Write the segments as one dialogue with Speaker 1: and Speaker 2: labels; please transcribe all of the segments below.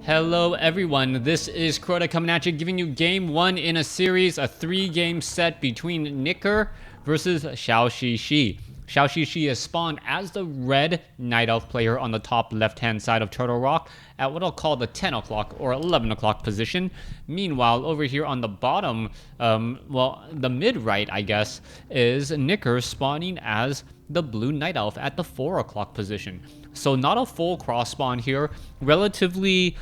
Speaker 1: Hello everyone, this is Crota coming at you, giving you game 1 in a series, a 3-game set between Nicker versus Zhouxixi. Zhouxixi is spawned as the red Night Elf player on the top left-hand side of Turtle Rock at what I'll call the 10 o'clock or 11 o'clock position. Meanwhile, over here on the bottom, the mid-right, I guess, is Nicker spawning as the blue Night Elf at the 4 o'clock position. So not a full cross spawn here, relatively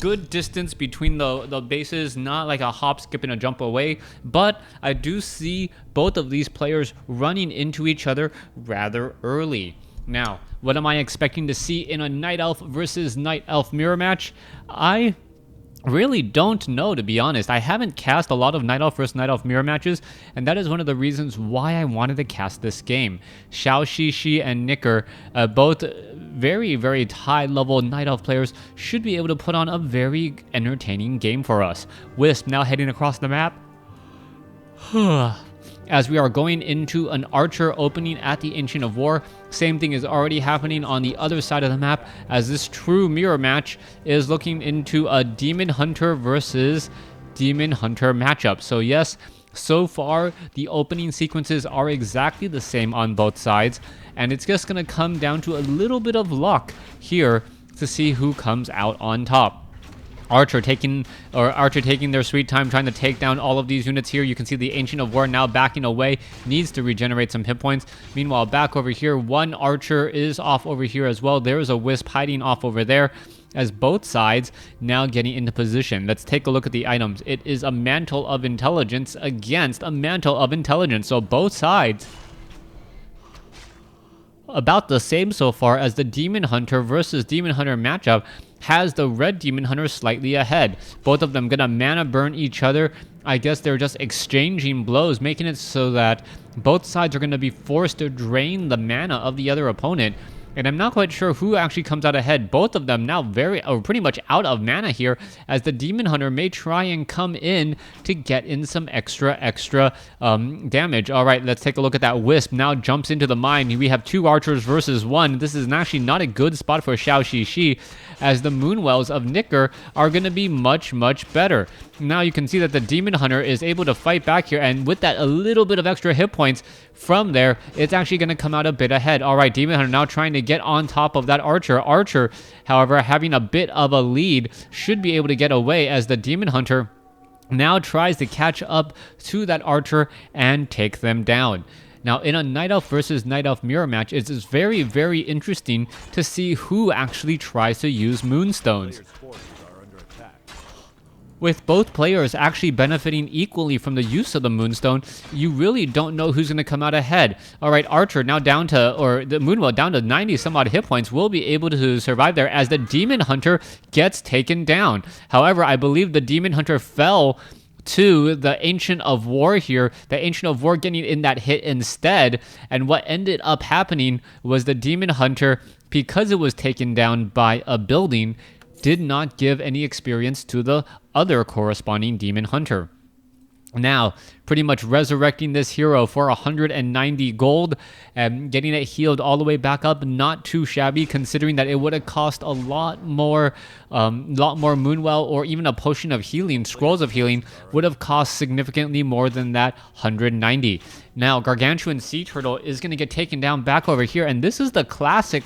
Speaker 1: good distance between the bases, not like a hop, skip, and a jump away, but I do see both of these players running into each other rather early. Now, what am I expecting to see in a Night Elf versus Night Elf mirror match? I really don't know, to be honest. I haven't cast a lot of Night Elf versus Night Elf mirror matches, and that is one of the reasons why I wanted to cast this game. Zhouxixi and Nicker, both very, very high-level Night Elf players, should be able to put on a very entertaining game for us. Wisp now heading across the map. As we are going into an Archer opening at the Ancient of War. Same thing is already happening on the other side of the map, as this true mirror match is looking into a Demon Hunter versus Demon Hunter matchup. So yes, so far the opening sequences are exactly the same on both sides, and it's just going to come down to a little bit of luck here to see who comes out on top. Archer taking their sweet time trying to take down all of these units here. You can see the Ancient of War now backing away, needs to regenerate some hit points. Meanwhile, back over here, one Archer is off over here as well. There is a Wisp hiding off over there, as both sides now getting into position. Let's take a look at the items. It is a Mantle of Intelligence against a Mantle of Intelligence. So both sides about the same so far, as the Demon Hunter versus Demon Hunter matchup has the red Demon Hunter slightly ahead. Both of them gonna mana burn each other. I guess they're just exchanging blows, making it so that both sides are gonna be forced to drain the mana of the other opponent. And I'm not quite sure who actually comes out ahead. Both of them now pretty much out of mana here, as the Demon Hunter may try and come in to get in some extra damage. All right, let's take a look at that. Wisp now jumps into the mine. We have two Archers versus one. This is actually not a good spot for Zhouxixi, as the Moonwells of Nicker are going to be much, much better. Now you can see that the Demon Hunter is able to fight back here, and with that a little bit of extra hit points from there, it's actually going to come out a bit ahead. All right, Demon Hunter now trying to get on top of that Archer. Archer, however, having a bit of a lead, should be able to get away, as the Demon Hunter now tries to catch up to that Archer and take them down. Now, in a Night Elf versus Night Elf mirror match, it's very, very interesting to see who actually tries to use Moonstones. With both players actually benefiting equally from the use of the Moonstone, you really don't know who's going to come out ahead. All right, Archer now down to, or the Moonwell down to 90 some odd hit points, will be able to survive there, as the Demon Hunter gets taken down. However, I believe the Demon Hunter fell to the Ancient of War here, the Ancient of War getting in that hit instead, and what ended up happening was the Demon Hunter, because it was taken down by a building, did not give any experience to the other corresponding Demon Hunter. Now, pretty much resurrecting this hero for 190 gold and getting it healed all the way back up. Not too shabby, considering that it would have cost a lot more Moonwell, or even a potion of healing, scrolls of healing, would have cost significantly more than that 190. Now, Gargantuan Sea Turtle is going to get taken down back over here, and this is the classic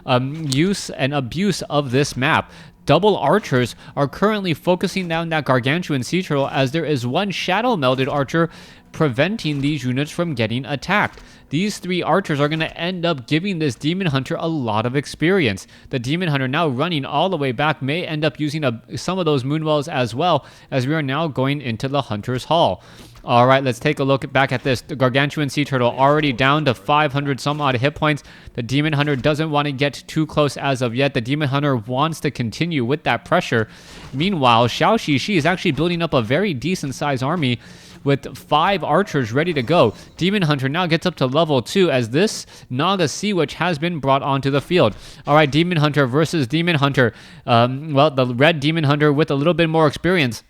Speaker 1: use and abuse of this map. Double Archers are currently focusing down that Gargantuan Sea Turtle, as there is one Shadow Melded Archer preventing these units from getting attacked. These three Archers are going to end up giving this Demon Hunter a lot of experience. The Demon Hunter now running all the way back may end up using some of those Moonwells as well, as we are now going into the Hunter's Hall. All right, let's take a look back at this. The Gargantuan Sea Turtle already down to 500 some odd hit points. The Demon Hunter doesn't want to get too close as of yet. The Demon Hunter wants to continue with that pressure. Meanwhile, Zhouxixi is actually building up a very decent sized army with 5 Archers ready to go. Demon Hunter now gets up to level 2, as this Naga Sea Witch has been brought onto the field. All right, Demon Hunter versus Demon Hunter. The red Demon Hunter with a little bit more experience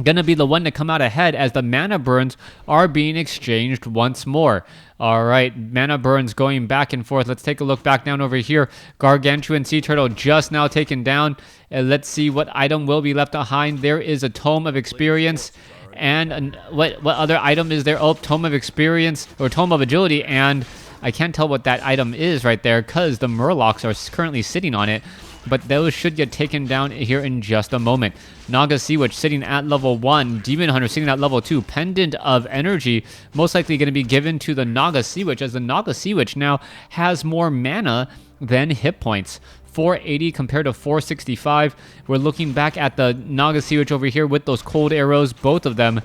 Speaker 1: gonna be the one to come out ahead as the mana burns are being exchanged once more. All right, mana burns going back and forth. Let's take a look back down over here. Gargantuan Sea Turtle just now taken down. Let's see what item will be left behind. There is a Tome of Experience. And what other item is there? Oh, Tome of Experience or Tome of Agility. And I can't tell what that item is right there because the Murlocs are currently sitting on it. But those should get taken down here in just a moment. Naga Sea Witch sitting at level 1. Demon Hunter sitting at level 2. Pendant of Energy most likely going to be given to the Naga Sea Witch, as the Naga Sea Witch now has more mana than hit points. 480 compared to 465. We're looking back at the Naga Sea Witch over here with those cold arrows, both of them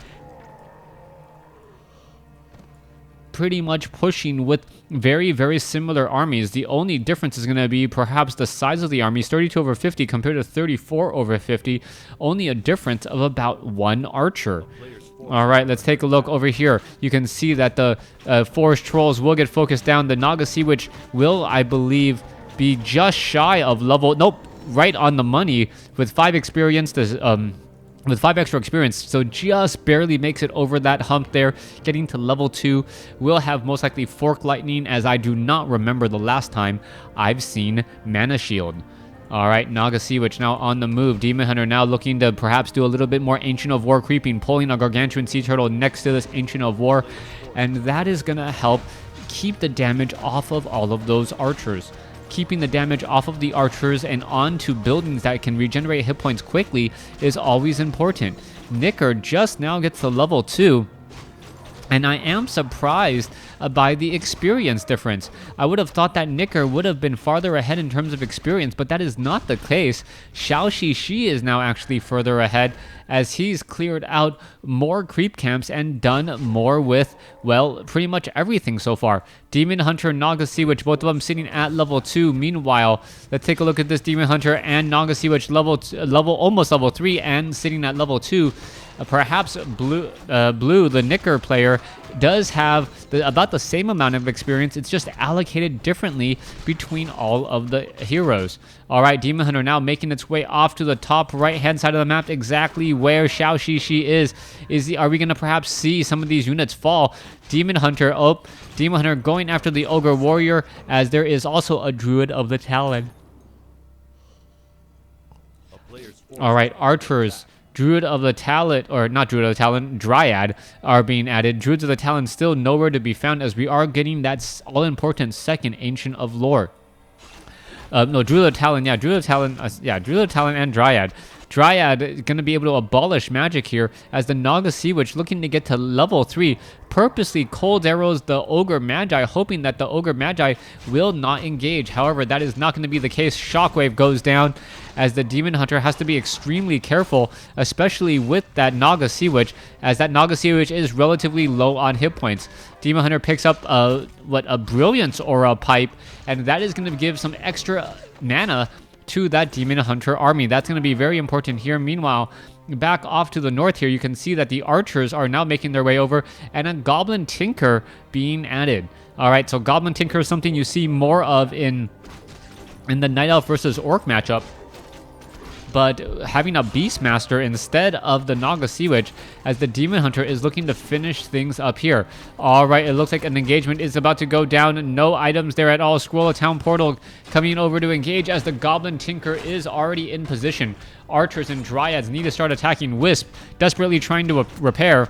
Speaker 1: pretty much pushing with very, very similar armies. The only difference is going to be perhaps the size of the armies, 32 over 50 compared to 34 over 50. Only a difference of about 1 archer. All right, let's take a look over here. You can see that the Forest Trolls will get focused down. The Naga Sea Witch will, I believe, be just shy of level... Nope, right on the money with 5 experience. With 5 extra experience, so just barely makes it over that hump there, getting to level 2. We'll have most likely Fork Lightning, as I do not remember the last time I've seen Mana Shield. Alright, Naga Sea Witch now on the move. Demon Hunter now looking to perhaps do a little bit more Ancient of War creeping, pulling a Gargantuan Sea Turtle next to this Ancient of War, and that is going to help keep the damage off of all of those archers. Keeping the damage off of the archers and onto buildings that can regenerate hit points quickly is always important. Nicker just now gets to level 2, and I am surprised by the experience difference. I would have thought that Nicker would have been farther ahead in terms of experience, but that is not the case. Zhouxixi is now actually further ahead, as he's cleared out more creep camps and done more with, well, pretty much everything so far. Demon Hunter, Naga Sea Witch, both of them sitting at level 2. Meanwhile, let's take a look at this Demon Hunter and Naga Sea Witch almost level 3 and sitting at level 2. Perhaps Blue, the Nicker player, does have about the same amount of experience. It's just allocated differently between all of the heroes. All right, Demon Hunter now making its way off to the top right-hand side of the map, exactly where Zhouxixi is. Are we going to perhaps see some of these units fall? Demon Hunter going after the Ogre Warrior, as there is also a Druid of the Talon. All right, archers. Druid of the Talon, or not Druid of the Talon, Dryad are being added. Druids of the Talon still nowhere to be found, as we are getting that all-important second Ancient of Lore. No, Druid of the Talon, yeah, Druid of the Talon, Druid of the Talon and Dryad. Dryad is going to be able to abolish magic here, as the Naga Sea Witch looking to get to level 3 purposely cold arrows the Ogre Magi, hoping that the Ogre Magi will not engage. However, that is not going to be the case. Shockwave goes down, as the Demon Hunter has to be extremely careful, especially with that Naga Sea Witch, as that Naga Sea Witch is relatively low on hit points. Demon Hunter picks up a Brilliance Aura Pipe, and that is going to give some extra mana to that Demon Hunter army. That's going to be very important here. Meanwhile, back off to the north here, you can see that the archers are now making their way over, and a Goblin Tinker being added. All right, so Goblin Tinker is something you see more of in the Night Elf versus Orc matchup, but having a Beastmaster instead of the Naga Sea Witch, as the Demon Hunter is looking to finish things up here. All right, it looks like an engagement is about to go down. No items there at all. Scroll of Town Portal coming over to engage, as the Goblin Tinker is already in position. Archers and Dryads need to start attacking. Wisp desperately trying to repair.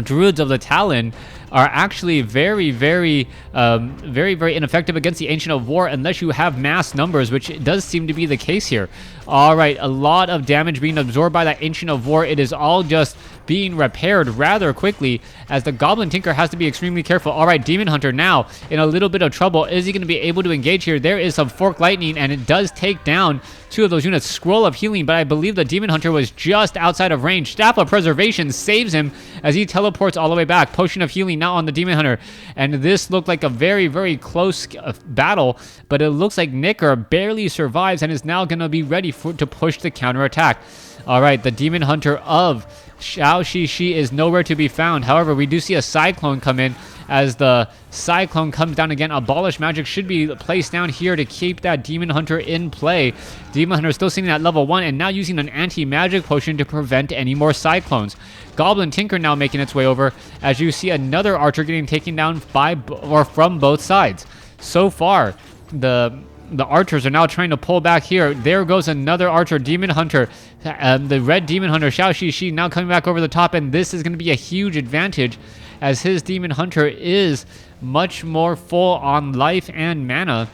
Speaker 1: Druids of the Talon are actually very, very ineffective against the Ancient of War unless you have mass numbers, which does seem to be the case here. All right, a lot of damage being absorbed by that Ancient of War. It is all just being repaired rather quickly, as the Goblin Tinker has to be extremely careful. All right, Demon Hunter now in a little bit of trouble. Is he going to be able to engage here? There is some Fork Lightning, and it does take down 2 of those units. Scroll of Healing, but I believe the Demon Hunter was just outside of range. Staff of Preservation saves him as he teleports all the way back. Potion of Healing now on the Demon Hunter, and this looked like a very, very close battle, but it looks like Nicker barely survives and is now going to be ready to push the counterattack. All right, the Demon Hunter of Zhouxixi is nowhere to be found. However, we do see a Cyclone come in, as the Cyclone comes down again. Abolish Magic should be placed down here to keep that Demon Hunter in play. Demon Hunter still sitting at level 1 and now using an anti-magic potion to prevent any more Cyclones. Goblin Tinker now making its way over as you see another Archer getting taken down from both sides. So far, the Archers are now trying to pull back here. There goes another Archer, Demon Hunter. The red Demon Hunter, Zhouxixi, now coming back over the top, and this is going to be a huge advantage as his Demon Hunter is much more full on life and mana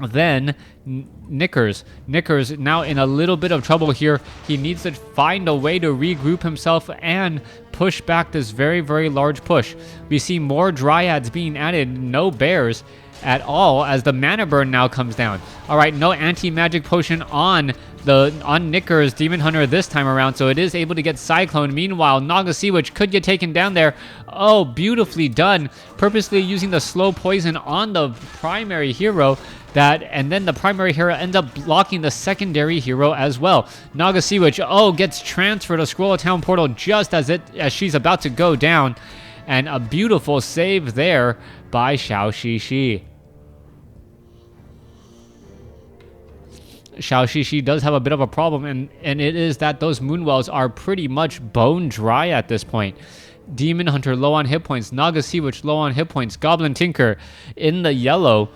Speaker 1: than Knickers. Knickers now in a little bit of trouble here. He needs to find a way to regroup himself and push back this very, very large push. We see more Dryads being added, no bears at all as the mana burn now comes down. All right, no anti-magic potion on Knickers Demon Hunter this time around, so it is able to get Cyclone. Meanwhile, Zhouxixi could get taken down there. Oh, beautifully done. Purposely using the slow poison on the primary hero, and then the primary hero ends up blocking the secondary hero as well. Zhouxixi, gets transferred to Scroll of Town portal just as she's about to go down, and a beautiful save there by Zhouxixi. Zhouxixi does have a bit of a problem, and it is that those Moonwells are pretty much bone dry at this point. Demon Hunter low on hit points, Zhouxixi low on hit points, Goblin Tinker in the yellow.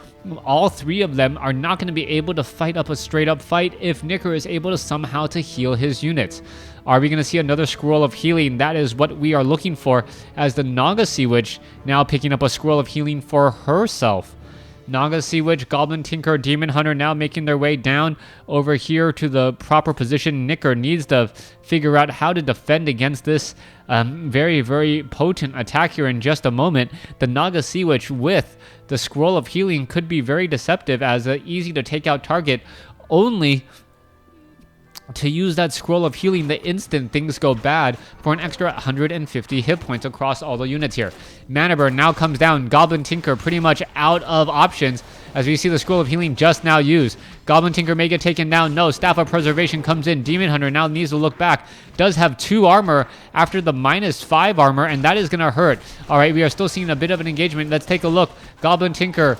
Speaker 1: All three of them are not going to be able to fight up a straight up fight if Knicker is able to somehow to heal his units. Are we going to see another Scroll of Healing? That is what we are looking for, as the Zhouxixi now picking up a Scroll of Healing for herself. Zhouxixi, Goblin Tinker, Demon Hunter now making their way down over here to the proper position. Knicker needs to figure out how to defend against this very, very potent attack here in just a moment. The Zhouxixi with the Scroll of Healing could be very deceptive as an easy to take out target, only to use that Scroll of Healing the instant things go bad for an extra 150 hit points across all the units here. Mana Burn now comes down. Goblin Tinker pretty much out of options as we see the Scroll of Healing just now used. Goblin Tinker may get taken down. No, Staff of Preservation comes in. Demon Hunter now needs to look back. Does have 2 armor after the -5 armor, and that is going to hurt. All right, we are still seeing a bit of an engagement. Let's take a look. Goblin Tinker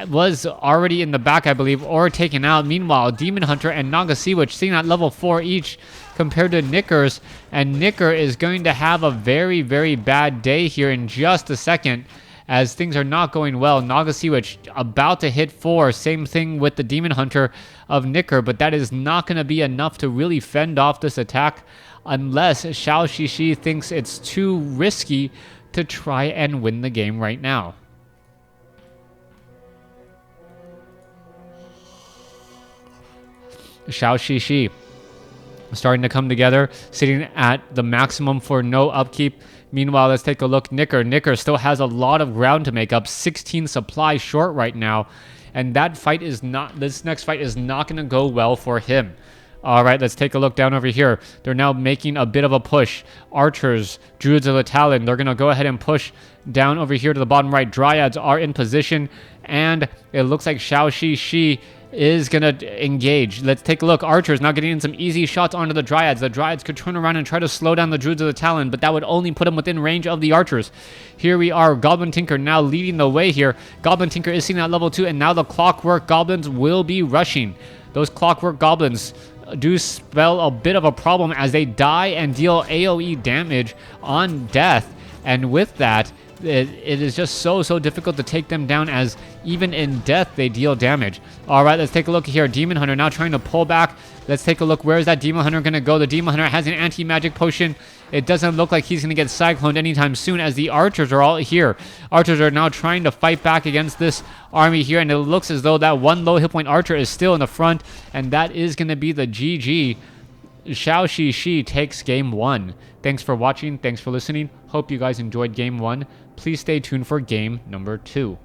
Speaker 1: was already in the back, I believe, or taken out. Meanwhile, Demon Hunter and Zhouxixi sitting at level 4 each compared to Knickers, and Knicker is going to have a very, very bad day here in just a second as things are not going well. Zhouxixi about to hit 4. Same thing with the Demon Hunter of Knicker, but that is not going to be enough to really fend off this attack unless Zhouxixi thinks it's too risky to try and win the game right now. Zhouxixi starting to come together, sitting at the maximum for no upkeep. Meanwhile, let's take a look. Knicker still has a lot of ground to make up. 16 supply short right now, and this next fight is not going to go well for him. All right, let's take a look down over here. They're now making a bit of a push. Archers, Druids of the Talon, they're going to go ahead and push down over here to the bottom right. Dryads are in position, and it looks like Zhouxixi is going to engage. Let's take a look. Archers now getting in some easy shots onto the Dryads. The Dryads could turn around and try to slow down the Druids of the Talon, but that would only put them within range of the Archers. Here we are. Goblin Tinker now leading the way here. Goblin Tinker is sitting at level 2, and now the Clockwork Goblins will be rushing. Those Clockwork Goblins do spell a bit of a problem as they die and deal AoE damage on death, and with that, it is just so difficult to take them down, as even in death they deal damage. All right, let's take a look here. Demon Hunter now trying to pull back. Let's take a look. Where is that Demon Hunter going to go? The Demon Hunter has an anti-magic potion. It doesn't look like he's going to get cycloned anytime soon, as the Archers are all here. Archers are now trying to fight back against this army here, and it looks as though that one low hit point Archer is still in the front, and that is going to be the GG. Zhouxixi takes game 1. Thanks for watching. Thanks for listening. Hope you guys enjoyed game 1. Please stay tuned for game number 2.